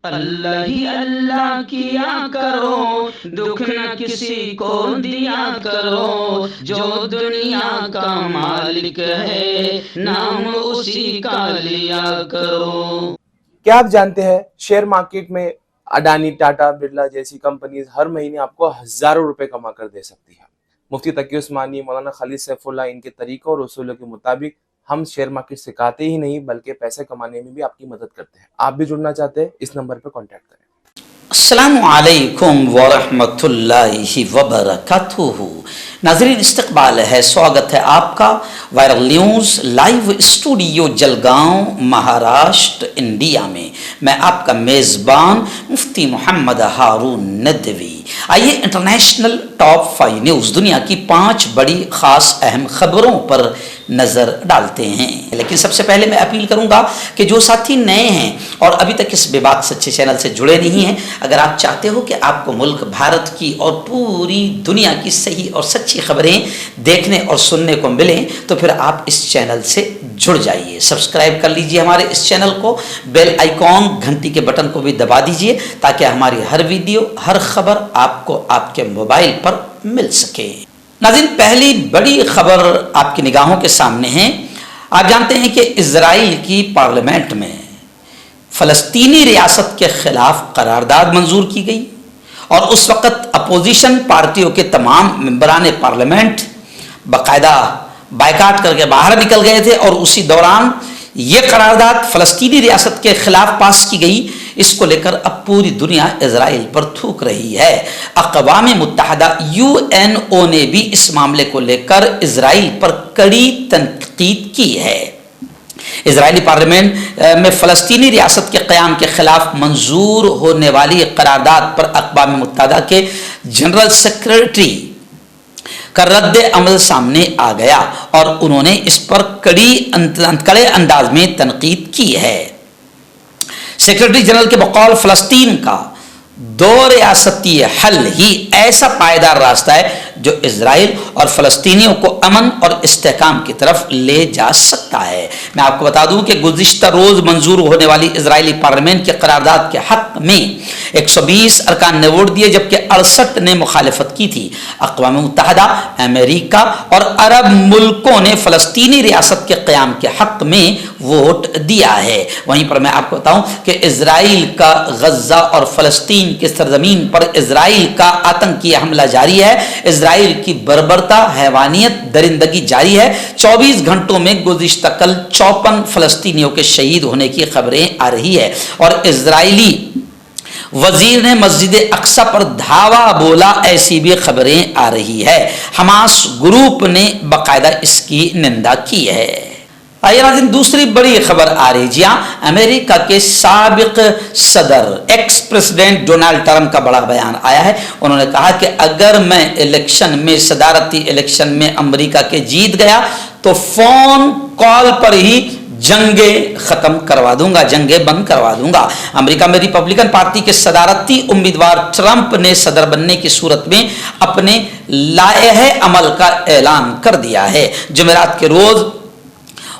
اللہ ہی اللہ کیا کرو، دکھ نہ کسی کو دیا کرو، جو دنیا کا مالک ہے نام اسی کا لیا کرو۔ کیا آپ جانتے ہیں شیئر مارکیٹ میں اڈانی، ٹاٹا، برلا جیسی کمپنیز ہر مہینے آپ کو ہزاروں روپے کما کر دے سکتی ہے۔ مفتی تقی عثمانی، مولانا خالد سیف اللہ، ان کے طریقوں اور اصولوں کے مطابق ہم شیئر مارکیٹ سکھاتے ہی نہیں بلکہ پیسے کمانے میں بھی آپ کی مدد کرتے ہیں۔ آپ بھی جڑنا چاہتے ہیں؟ اس نمبر پر کانٹیکٹ کریں۔ السلام علیکم ورحمۃ اللہ وبرکاتہ۔ ناظرین، استقبال ہے، سواگت ہے آپ کا viral news live studio Jalgaon, Maharashtra, India میں۔ میں آپ کا میزبان مفتی محمد ہارون ندوی۔ آئیے انٹرنیشنل ٹاپ 5 نیوز، دنیا کی 5 بڑی خاص اہم خبروں پر نظر ڈالتے ہیں۔ لیکن سب سے پہلے میں اپیل کروں گا کہ جو ساتھی نئے ہیں اور ابھی تک اس بے بات سچے چینل سے جڑے نہیں ہیں، اگر آپ چاہتے ہو کہ آپ کو ملک بھارت کی اور پوری دنیا کی صحیح اور سچی خبریں دیکھنے اور سننے کو ملیں تو پھر آپ اس چینل سے جڑ جائیے۔ سبسکرائب کر لیجئے ہمارے اس چینل کو، بیل آئیکن گھنٹی کے بٹن کو بھی دبا دیجئے تاکہ ہماری ہر ویڈیو، ہر خبر آپ کو آپ کے موبائل پر مل سکے۔ ناظرین، پہلی بڑی خبر آپ کی نگاہوں کے سامنے ہے۔ آپ جانتے ہیں کہ اسرائیل کی پارلیمنٹ میں فلسطینی ریاست کے خلاف قرارداد منظور کی گئی اور اس وقت اپوزیشن پارٹیوں کے تمام ممبران پارلیمنٹ باقاعدہ بائیکاٹ کر کے باہر نکل گئے تھے، اور اسی دوران یہ قرارداد فلسطینی ریاست کے خلاف پاس کی گئی۔ اس کو لے کر اب پوری دنیا اسرائیل پر تھوک رہی ہے۔ اقوام متحدہ UNO نے بھی اس معاملے کو لے کر اسرائیل پر کڑی تنقید کی ہے۔ اسرائیلی پارلیمنٹ میں فلسطینی ریاست کے قیام کے خلاف منظور ہونے والی قرارداد پر اقوام متحدہ کے جنرل سیکرٹری کا رد عمل سامنے آ گیا اور انہوں نے اس پر کڑے انداز میں تنقید کی ہے۔ سیکرٹری جنرل کے بقول فلسطین کا 2 ریاستی حل ہی ایسا پائیدار راستہ ہے جو اسرائیل اور فلسطینیوں کو امن اور استحکام کی طرف لے جا سکتا ہے۔ میں آپ کو بتا دوں کہ گزشتہ روز منظور ہونے والی اسرائیلی پارلیمنٹ کی قرارداد کے حق میں 120 ارکان نے ووٹ دیے جبکہ 68 نے مخالفت کی تھی۔ اقوام متحدہ، امریکہ اور عرب ملکوں نے فلسطینی ریاست کے قیام کے حق میں ووٹ دیا ہے۔ وہیں پر میں آپ کو بتاؤں کہ اسرائیل کا غزہ اور فلسطین کی سرزمین پر اسرائیل کا آتنکی حملہ جاری ہے۔ اسرائیل کی بربرتا، حیوانیت، درندگی جاری ہے۔ 24 گھنٹوں میں گزشتہ کل 54 فلسطینیوں کے شہید ہونے کی خبریں آ رہی ہے، اور اسرائیلی وزیر نے مسجد اقصی پر دھاوا بولا، ایسی بھی خبریں آ رہی ہے۔ حماس گروپ نے باقاعدہ اس کی نندا کی ہے۔ آئیے ناظرین، دوسری بڑی خبر آ رہی جی ہاں، امریکہ کے سابق صدر ایکس پریزیڈنٹ ڈونلڈ ٹرمپ کا بڑا بیان آیا ہے۔ انہوں نے کہا کہ اگر میں صدارتی الیکشن میں امریکہ کے جیت گیا تو فون کال پر ہی جنگیں ختم کروا دوں گا، جنگیں بند کروا دوں گا۔ امریکہ میں ریپبلکن پارٹی کے صدارتی امیدوار ٹرمپ نے صدر بننے کی صورت میں اپنے لائحہ عمل کا اعلان کر دیا ہے۔ جمعرات کے روز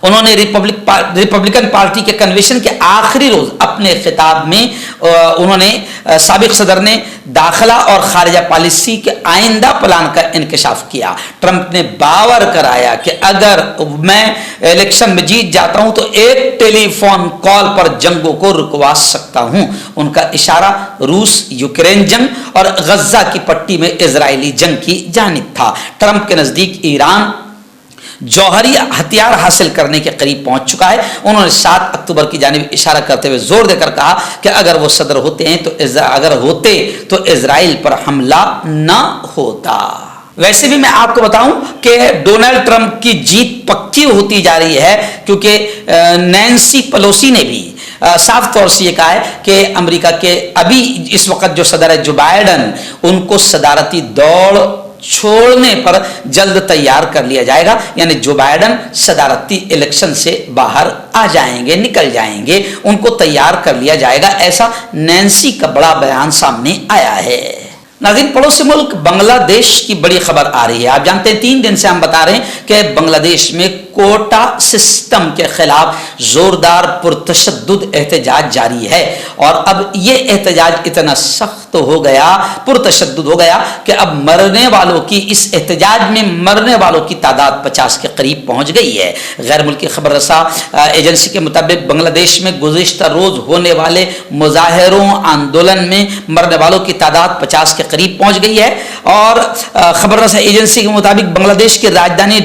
انہوں نے ریپبلکن پارٹی کے کنونشن کے آخری روز اپنے خطاب میں انہوں نے سابق صدر نے داخلہ اور خارجہ پالیسی کے آئندہ پلان کا انکشاف کیا۔ ٹرمپ نے باور کرایا کہ اگر میں الیکشن میں جیت جاتا ہوں تو ایک ٹیلی فون کال پر جنگوں کو رکوا سکتا ہوں۔ ان کا اشارہ روس یوکرین جنگ اور غزہ کی پٹی میں اسرائیلی جنگ کی جانب تھا۔ ٹرمپ کے نزدیک ایران جوہری ہتھیار حاصل کرنے کے قریب پہنچ چکا ہے۔ انہوں نے 7 اکتوبر کی جانب اشارہ کرتے ہوئے زور دے کر کہا کہ اگر وہ صدر ہوتے تو اسرائیل پر حملہ نہ ہوتا۔ ویسے بھی میں آپ کو بتاؤں کہ ڈونلڈ ٹرمپ کی جیت پکی ہوتی جا رہی ہے، کیونکہ نینسی پیلوسی نے بھی صاف طور سے یہ کہا ہے کہ امریکہ کے ابھی اس وقت جو صدر ہے جو بائیڈن، ان کو صدارتی دوڑ چھوڑنے پر جلد تیار کر لیا جائے گا، یعنی جو بائیڈن صدارتی الیکشن سے باہر آ جائیں گے، نکل جائیں گے، ان کو تیار کر لیا جائے گا، ایسا نینسی کا بڑا بیان سامنے آیا ہے۔ ناظرین، پڑوسی ملک بنگلہ دیش کی بڑی خبر آ رہی ہے۔ آپ جانتے ہیں 3 دن سے ہم بتا رہے ہیں کہ بنگلہ دیش میں کوٹا سسٹم کے خلاف زوردار پرتشدد احتجاج جاری ہے، اور اب یہ احتجاج اتنا سخت ہو گیا، پرتشدد ہو گیا کہ اب مرنے والوں کی، اس احتجاج میں مرنے والوں کی تعداد 50 کے قریب پہنچ گئی ہے۔ غیر ملکی خبر رساں ایجنسی کے مطابق بنگلہ دیش میں گزشتہ روز ہونے والے مظاہروں آندولن میں مرنے والوں کی تعداد 50 کے قریب پہنچ گئی ہے، اور خبر رساں ایجنسی کے مطابق بنگلہ دیش کی راجدھانی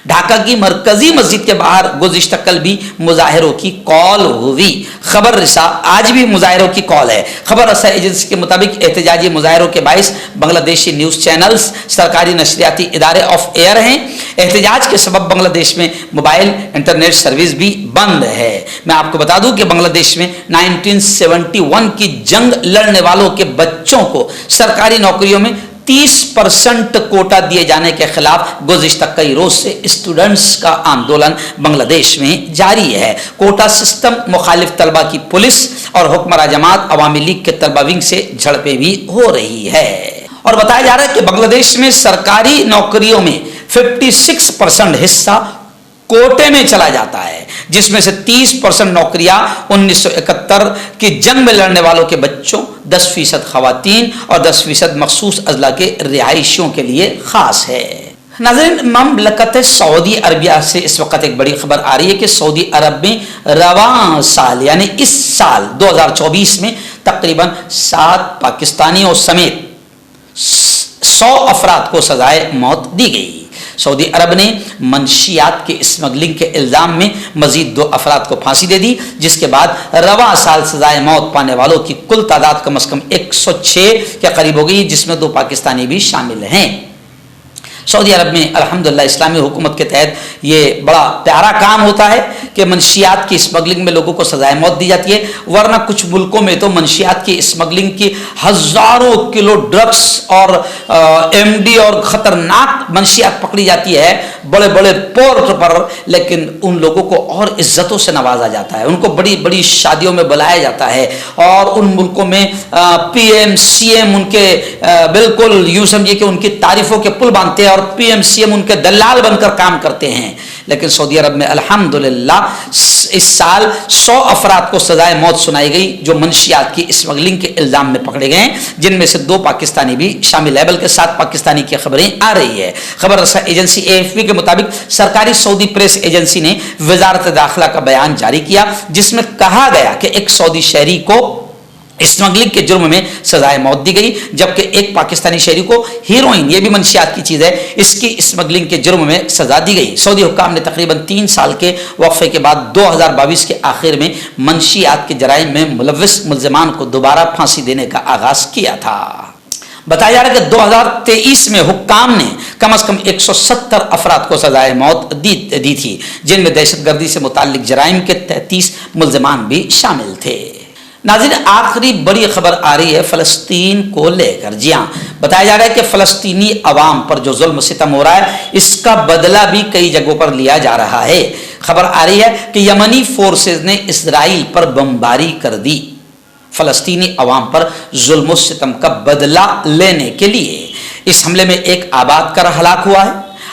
ڈھاکہ کی مرکزی مسجد کے باہر گزشتہ کل بھی مظاہروں کی کال ہوئی۔ خبر رساں آج بھی مظاہروں کی کال ہے۔ خبر رساں ایجنسی کے مطابق احتجاجی مظاہروں کے باعث بنگلہ دیشی نیوز چینلز، سرکاری نشریاتی ادارے آف ایئر ہیں۔ احتجاج کے سبب بنگلہ دیش میں موبائل انٹرنیٹ سروس بھی بند ہے۔ میں آپ کو بتا دوں کہ بنگلہ دیش میں 1971 کی جنگ لڑنے والوں کے بچوں کو سرکاری نوکریوں میں 30% کوٹا دیے جانے کے خلاف گزشتہ کئی روز سے اسٹوڈنٹس کا آندولن بنگلہ دیش میں جاری ہے۔ کوٹا سسٹم مخالف طلبہ کی پولیس اور حکمراں جماعت عوامی لیگ کے طلبہ ونگ سے جھڑپیں بھی ہو رہی ہے، اور بتایا جا رہا ہے کہ بنگلہ دیش میں سرکاری نوکریوں میں 56% حصہ کوٹے میں چلا جاتا ہے، جس میں سے 30% نوکریاں 1971 کی جنگ میں لڑنے والوں کے بچوں، 10% خواتین اور 10% مخصوص اضلاع کے رہائشیوں کے لیے خاص ہے۔ ناظرین، مملکت سعودی عربیہ سے اس وقت ایک بڑی خبر آ رہی ہے کہ سعودی عرب میں رواں سال یعنی اس سال 2024 میں تقریباً 7 پاکستانیوں سمیت 100 افراد کو سزائے موت دی گئی۔ سعودی عرب نے منشیات کے اسمگلنگ کے الزام میں مزید 2 افراد کو پھانسی دے دی، جس کے بعد رواں سال سزائے موت پانے والوں کی کل تعداد کم از کم 106 کے قریب ہو گئی، جس میں 2 پاکستانی بھی شامل ہیں۔ سعودی عرب میں الحمدللہ اسلامی حکومت کے تحت یہ بڑا پیارا کام ہوتا ہے کہ منشیات کی اسمگلنگ میں لوگوں کو سزائے موت دی جاتی ہے، ورنہ کچھ ملکوں میں تو منشیات کی اسمگلنگ کی ہزاروں کلو ڈرگس اور MD اور خطرناک منشیات پکڑی جاتی ہے بڑے بڑے پورٹ پر، لیکن ان لوگوں کو اور عزتوں سے نوازا جاتا ہے، ان کو بڑی بڑی شادیوں میں بلایا جاتا ہے، اور ان ملکوں میں PM CM ان کے بالکل یوں سمجھیے کہ ان کی تعریفوں کے پل باندھتے ہیں، اور PM CM ان کے دلال بن کر کام کرتے ہیں۔ لیکن سعودی عرب میں الحمدللہ اس سال 100 افراد کو سزائے موت سنائی گئی جو منشیات کی اسمگلنگ کے الزام میں پکڑے گئے ہیں، جن میں سے 2 پاکستانی بھی شامل ہے، بلکہ 7 پاکستانی کی خبریں آ رہی ہے۔ خبر رساں ایجنسی AFP کے مطابق سرکاری سعودی پریس ایجنسی نے وزارت داخلہ کا بیان جاری کیا، جس میں کہا گیا کہ ایک سعودی شہری کو اسمگلنگ کے جرم میں سزائے موت دی گئی، جبکہ ایک پاکستانی شہری کو ہیروئن، یہ بھی منشیات کی چیز ہے، اس کی اسمگلنگ کے جرم میں سزا دی گئی۔ سعودی حکام نے تقریباً 3 سال کے وقفے کے بعد 2022 کے آخر میں منشیات کے جرائم میں ملوث ملزمان کو دوبارہ پھانسی دینے کا آغاز کیا تھا۔ بتایا جا رہا ہے کہ 2023 میں حکام نے کم از کم 170 افراد کو سزائے موت دی تھی، جن میں دہشت گردی سے متعلق جرائم کے 33 ملزمان بھی شامل تھے۔ ناظرین، آخری بڑی خبر آ رہی ہے فلسطین کو لے کر۔ جی ہاں، بتایا جا رہا ہے کہ فلسطینی عوام پر جو ظلم و ستم ہو رہا ہے، اس کا بدلہ بھی کئی جگہوں پر لیا جا رہا ہے۔ خبر آ رہی ہے کہ یمنی فورسز نے اسرائیل پر بمباری کر دی، فلسطینی عوام پر ظلم و ستم کا بدلہ لینے کے لیے۔ اس حملے میں ایک آباد کار ہلاک ہوا ہے،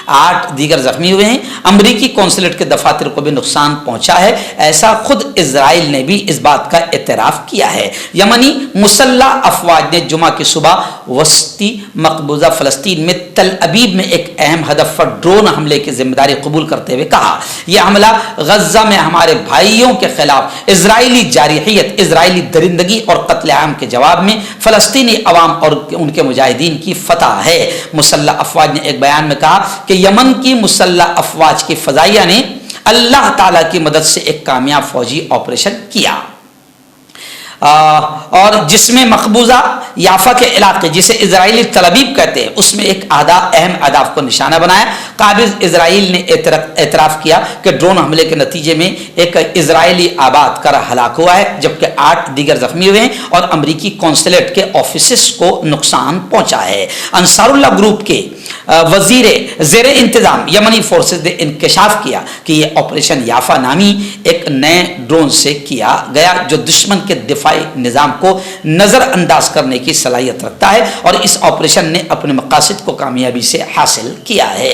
8 دیگر زخمی ہوئے ہیں۔ امریکی قونصلیٹ کے دفاتر کو بھی نقصان پہنچا ہے، ایسا خود اسرائیل نے بھی اس بات کا اعتراف کیا ہے۔ یمنی مسلح افواج نے جمعہ کی صبح وسطی مقبوضہ فلسطین میں تل ابیب میں ایک اہم ہدف پر ڈرون حملے کی ذمہ داری قبول کرتے ہوئے کہا، یہ حملہ غزہ میں ہمارے بھائیوں کے خلاف اسرائیلی جارحیت، اسرائیلی درندگی اور قتل عام کے جواب میں فلسطینی عوام اور ان کے مجاہدین کی فتح ہے۔ مسلح افواج نے ایک بیان میں کہا کہ یمن کی مسلح افواج کی فضائیہ نے اللہ تعالیٰ کی مدد سے ایک کامیاب فوجی آپریشن کیا، اور جس میں مقبوضہ یافا کے علاقے جسے اسرائیلی تل ابیب کہتے ہیں، اس میں ایک اہم اہداف کو نشانہ بنایا۔ قابض اسرائیل نے اعتراف کیا کہ ڈرون حملے کے نتیجے میں ایک اسرائیلی آباد کار ہلاک ہوا ہے، جبکہ 8 دیگر زخمی ہوئے ہیں اور امریکی قونصلیٹ کے آفیسز کو نقصان پہنچا ہے۔ انصار اللہ گروپ کے وزیر زیر انتظام یمنی فورسز نے انکشاف کیا کہ یہ آپریشن یافا نامی ایک نئے ڈرون سے کیا گیا جو دشمن کے دفاعی نظام کو نظر انداز کرنے کی صلاحیت رکھتا ہے، اور اس آپریشن نے اپنے مقاصد کو کامیابی سے حاصل کیا ہے۔